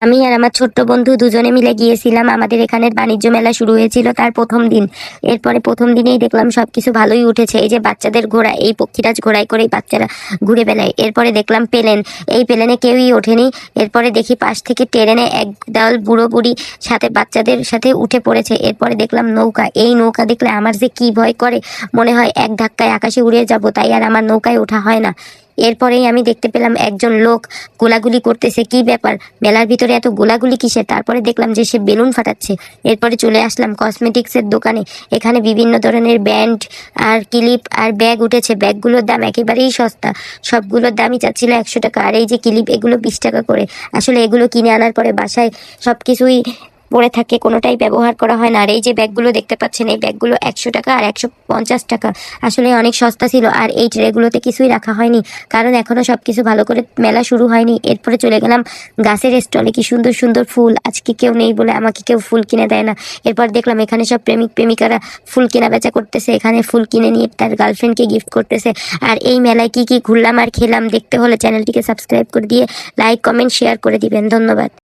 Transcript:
আমি আর আমার ছোট্ট বন্ধু দুজনে মিলে গিয়েছিলাম। আমাদের এখানের বাণিজ্য মেলা শুরু হয়েছিল তার প্রথম দিন। এরপরে প্রথম দিনেই দেখলাম সবকিছু ভালোই উঠেছে। এই যে বাচ্চাদের ঘোড়া, এই পক্ষীরাজ ঘোড়ায় করেই বাচ্চারা ঘুরে বেড়ায়। এরপরে দেখলাম প্লেন, এই প্লেনে কেউই ওঠেনি। এরপরে দেখি পাশ থেকে ট্রেনে একদল বুড়ো বুড়ি সাথে বাচ্চাদের সাথে উঠে পড়েছে। এরপরে দেখলাম নৌকা, এই নৌকা দেখলে আমার যে কি ভয় করে, মনে হয় এক ধাক্কায় আকাশে উড়ে যাব, তাই আর আমার নৌকায় ওঠা হয় না। এরপরেই আমি দেখতে পেলাম একজন লোক গোলাগুলি করতেছে। কি ব্যাপার, মেলার ভিতরে এত গোলাগুলি কিসের? তারপরে দেখলাম যে সে বেলুন ফাটাচ্ছে। এরপরে চলে আসলাম কসমেটিক্সের দোকানে। এখানে বিভিন্ন ধরনের ব্যান্ড আর ক্লিপ আর ব্যাগ উঠেছে। ব্যাগগুলোর দাম একেবারেই সস্তা, সবগুলোর দামই চাচ্ছিল 100 টাকা। আর এই যে ক্লিপ, এগুলো 20 টাকা করে। আসলে এগুলো কিনে আনার পরে বাসায় সব কিছুই পড়ে থাকে, কোনোটাই ব্যবহার করা হয় না। আর এই যে ব্যাগগুলো দেখতে পাচ্ছেন, এই ব্যাগগুলো 100 টাকা আর 150 টাকা। আসলে অনেক সস্তা ছিল। আর এই ট্রেগুলোতে কিছুই রাখা হয়নি, কারণ এখনো সবকিছু ভালো করে মেলা শুরু হয়নি। এরপরে চলে গেলাম গাছের স্টলে। কি সুন্দর সুন্দর ফুল, আজকে কেউ নেই বলে আমাকে কেউ ফুল কিনে দেয় না। এরপর দেখলাম এখানে সব প্রেমিক প্রেমিকারা ফুল কেনা বেচা করতেছে। এখানে ফুল কিনে নিয়ে তার গার্লফ্রেন্ডকে গিফট করতেছে। আর এই মেলায় কি কি ঘুরলাম আর খেলাম দেখতে হলে চ্যানেলটিকে সাবস্ক্রাইব করে দিয়ে লাইক কমেন্ট শেয়ার করে দিবেন। ধন্যবাদ।